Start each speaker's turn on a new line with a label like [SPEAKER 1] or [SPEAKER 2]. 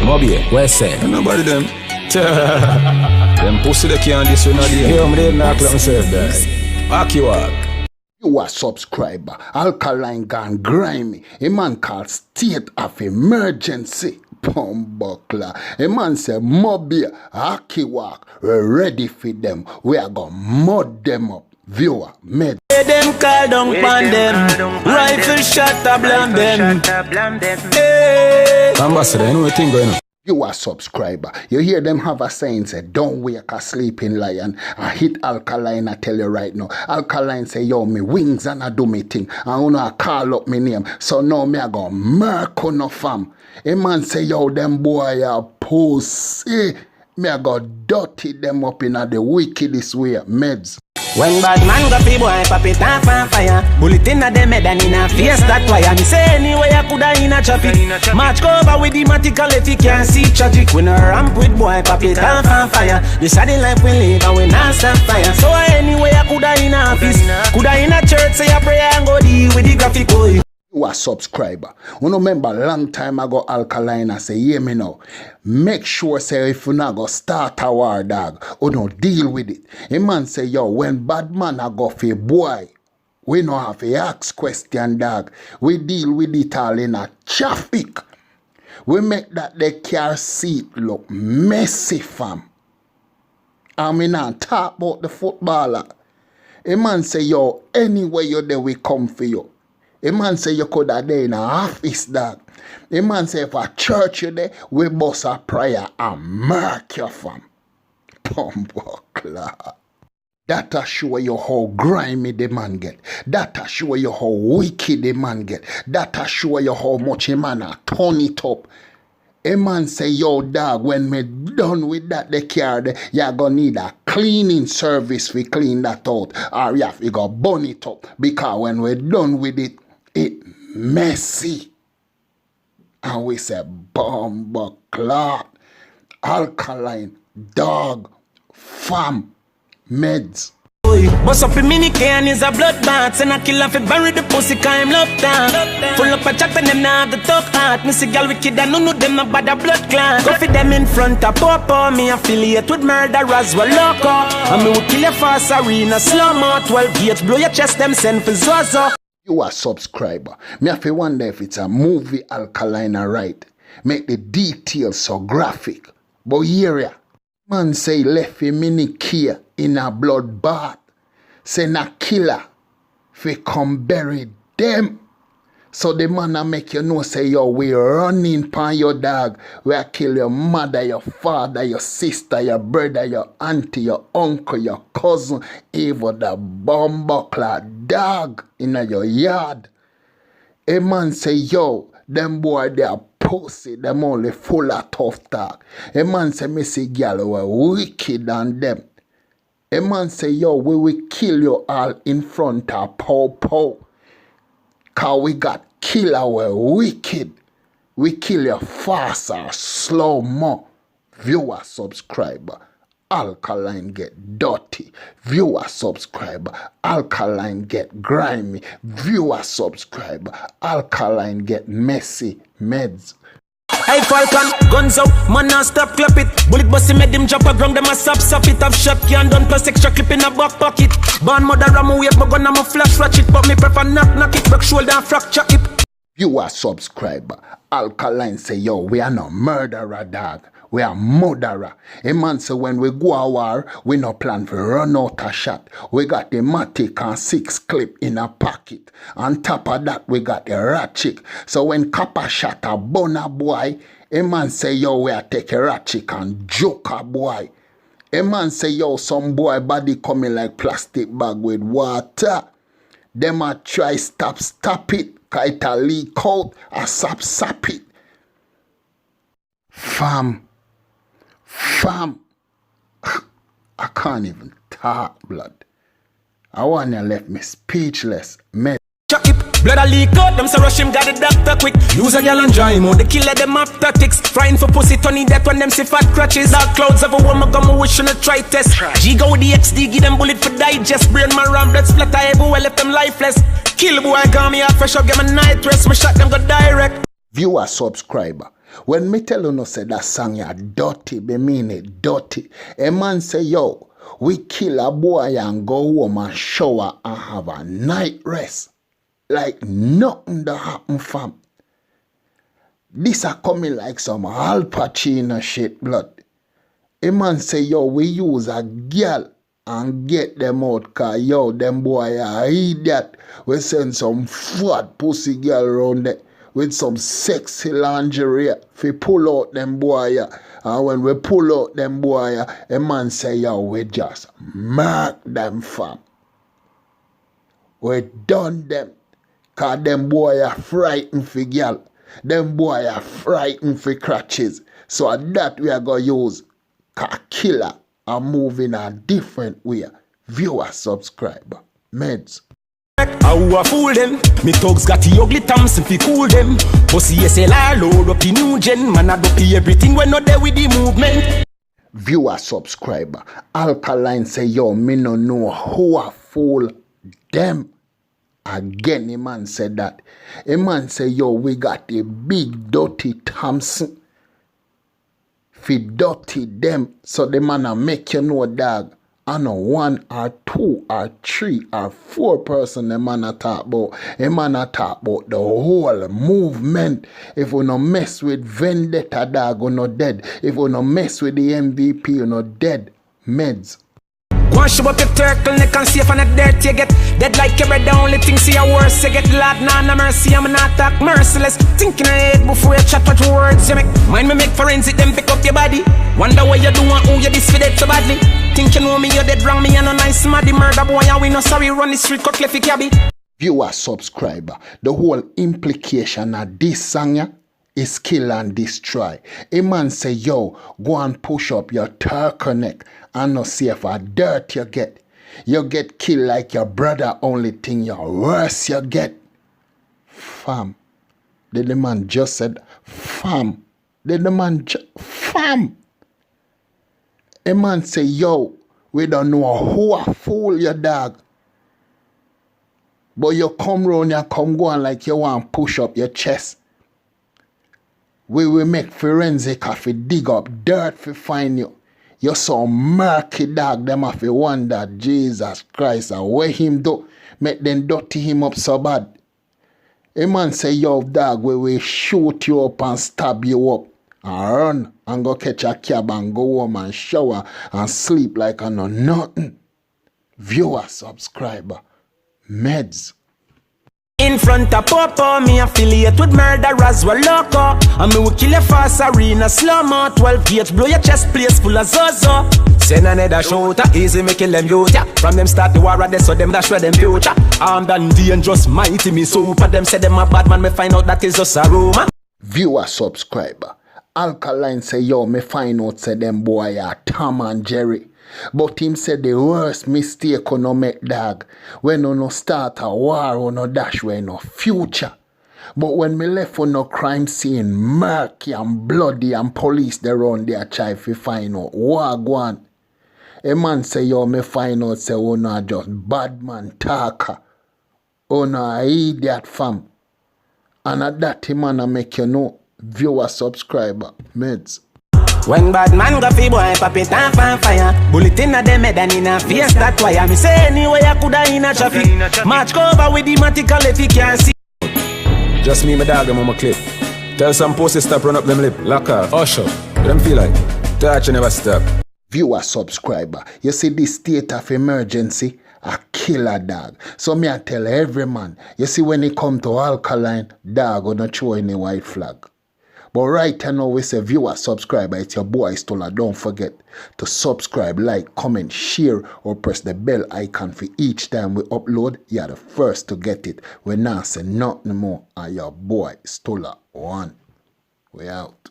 [SPEAKER 1] Moby, where's it?
[SPEAKER 2] Nobody them. Them pussy they can't this one again.
[SPEAKER 1] Yeah, I'm ready to myself there.
[SPEAKER 2] Aki walk.
[SPEAKER 3] You a subscriber. Alkaline gone grimy. A man called state of emergency. Pumbuckler. A man say Moby, Aki walk. We're ready for them. We are gonna mud them up. Viewer, made.
[SPEAKER 4] Them call down pan them. Rifle shot a blam them. Hey.
[SPEAKER 2] Ambassador, you know what thing going on?
[SPEAKER 3] You a subscriber. You hear them have a saying say, don't wake a sleeping lion. I hit Alkaline, I tell you right now. Alkaline say, yo, me wings and I do me thing. I wanna call up me name. So now me I go murk on no fam. A man say, yo, them boy a pussy. Me I go dirty them up in the wickedest way. Meds.
[SPEAKER 4] When bad man got the boy pop it off on fire. Bullet in a them head and in a face that wire. Me say anyway I coulda in a traffic. Match cover with the matical if you can't see tragic. When a ramp with boy pop it off on fire. This is the life we live and we not stand fire. So anyway I coulda in a office. Coulda in a church say a prayer and go deal with the graphic boy.
[SPEAKER 3] You a subscriber. You know, remember long time ago Alkaline I say, hear me now. Make sure say if you not go start a war dog, or no deal with it. A man say, yo, when bad man a go for boy, we no have to ask question dog. We deal with it all in a traffic. We make that the car seat look messy fam. I mean I talk about the footballer. A man say, yo, anywhere you there we come for you. A man say you could have there in a office dog. A man say if a church you there, we bust a prayer and mark your fam. Pumbuckler. That'll show you how grimy the man get. That'll show you how wicked the man get. That'll show you how much a man a turn it up. A man say, yo dog, when me done with that the car there, you're gonna need a cleaning service to clean that out. Or you have to go burn it up. Because when we're done with it, it messy. And we say Bumbuckler, Alkaline, dog, fam, meds.
[SPEAKER 4] Bust up a mini can is a bloodbath. And I kill off it, bury the pussy cause him love down. Full up a chat and them now the talk heart. Me see gal wicked and none of them about the blood clan. Go for them in front of Papa. Me affiliate with murderers well loco. And me will kill your fast arena slow-mo. 12 gates blow your chest them send for Zozo.
[SPEAKER 3] You a subscriber. Me have to wonder if it's a movie Alkaline right. Make the details so graphic. But here ya. Man say left a mini key in a bloodbath. Say na killer. Fi come bury them. So the man a make you know say yo we running pan your dog. We a kill your mother, your father, your sister, your brother, your auntie, your uncle, your cousin, even the Bumbuckler dog in your yard. A man say yo, them boy they are pussy, them only full of tough talk. A man say me see gal were wicked than them. A man say yo we will kill you all in front of Pow. Cause we got killer we wicked. We kill you fast or slow-mo. Viewer subscriber. Alkaline get dirty. Viewer subscriber. Alkaline get grimy. Viewer subscriber. Alkaline get messy. Meds.
[SPEAKER 4] Hey Falcon, guns out, man now stop clap it. Bullet busty made them jump a ground, them a stop it. Have shot can done plus extra clip in a back pocket. Born mother I'm a wait, but gun I'm a flash ratchet. But me prefer knock it, break shoulder and fracture hip.
[SPEAKER 3] You are subscriber. Alkaline say yo, we are no murderer dog. We are murderer. A man say when we go a war, we no plan for run out a shot. We got the matic and 6 clip in a pocket. On top of that, we got the ratchet. So when copper shot a bun a boy, a man say yo, we are take a ratchet and joke a boy. A man say yo, some boy body coming like plastic bag with water. Them a try stop it, cause it a leak out, a sap it. Fam, I can't even talk, blood. I want you left me speechless, man.
[SPEAKER 4] Blood a leak out, them so rush him, got the doctor quick. Use a gal and dry him out, the killer them have tactics. Frying for pussy, Tony that when them see fat crutches. Dark clouds of a woman come wishing a try test. G go with the XD, give them bullet for digest. Brain my ram, blood splatter everywhere, left them lifeless. Kill boy, call me out fresh up, get my night rest. My shot them go direct.
[SPEAKER 3] Viewer subscriber. When me tell you no say that song ya dirty, me mean it dirty. A man say, yo, we kill a boy and go home and shower and have a night rest. Like nothing that happen, fam. This a coming like some Al Pacino shit, blood. A man say, yo, we use a girl and get them out, cause yo, them boy are idiot. We send some fat pussy girl around there with some sexy lingerie. We pull out them boy, and when we pull out them boy, a man say, yo, we just mark them, fam. We done them, cause them boy are frightened for girl. Them boy are frightened for crutches. So that we are going to use cause killer and move in a different way. Viewer, subscriber, meds.
[SPEAKER 4] How I fool them? Me thugs got the ugly thumbs if you cool them. Pussy SLR load up the new gen. Man I do pay everything when not there with the movement.
[SPEAKER 3] Viewer, subscriber, Alkaline say, yo, me no know who I fool them. Again, a man said that. A man say, yo, we got a big dirty Thompson. Fi dirty them. So the man a make you know, dog. I know 1 or 2 or 3 or 4 person the man a talk about. A man a talk about the whole movement. If we no mess with Vendetta, dog, we no dead. If we no mess with the MVP, we no dead. Meds.
[SPEAKER 4] Go and show up your turtleneck and see if on the dirt you get dead like your bread. The only thing see your worse you get. Lord, nah, no mercy, I'm not talk merciless. Thinking ahead before you chat what words you make. Mind me make forensic, them pick up your body. Wonder what you do and who you this for dead so badly. Think you know me, you're dead wrong, me and no nice maddy. Murder boy and we no sorry, run the street, cut left cabby.
[SPEAKER 3] Viewer, subscriber, the whole implication of this song ya is kill and destroy. A man say, yo, go and push up your turtleneck and no see if a dirt you get. You get killed like your brother, only thing you're worse you get. Fam. Did the man just said, fam. Did the man fam. A man say, yo, we don't know who a fool your dog. But you come round and come go on like you want to push up your chest. We will make forensic if we dig up dirt to find you. You're so murky dog, them have to wonder, Jesus Christ, and where him do, make them dirty him up so bad. A man say, yo dog, we will shoot you up and stab you up, and run and go catch a cab and go home and shower and sleep like I know nothing. Viewer, subscriber, meds.
[SPEAKER 4] In front of Popo, me affiliate with murderers, we're loco. And me will kill you fast arena, slow-mo. 12 gauge, blow your chest, place full of zozo. Send another shooter, easy me kill them youth, yeah. From them start the war at so them dash for them future. Armed and dangerous, mighty me super. Them say them a bad man, me find out that is just a rumor.
[SPEAKER 3] Viewer, subscriber, Alkaline say, yo, me find out say them boy are Tom and Jerry. But him said the worst mistake on no make dog. When no start a war or no dash where no future. But when me left on no crime scene, murky and bloody and police they run their try fi find out what go on. A man say, yo, me find out say, oh no just bad man talker. Oh no idiot fam. And at that man I make you know. Viewer, subscriber, meds.
[SPEAKER 4] When bad man go fi boy pop it and fan fire. Bullet in a dem head and in a face that wire. Me say anyway I coulda in a traffic. Match cover with the matical if you can't see.
[SPEAKER 2] Just me, my dog, them on my clip. Tell some pussy stop, run up them lip. Lock off, usher. What them feel like? Touch and never stop.
[SPEAKER 3] Viewer, subscriber, you see this state of emergency, a killer dog. So me I tell every man, you see when it come to Alkaline, dog gonna show any white flag. But right now we say viewer, subscriber, it's your boy Djstullaa. Don't forget to subscribe, like, comment, share, or press the bell icon for each time we upload. You're the first to get it. We now say nothing more. And your boy Djstullaa 1. We out.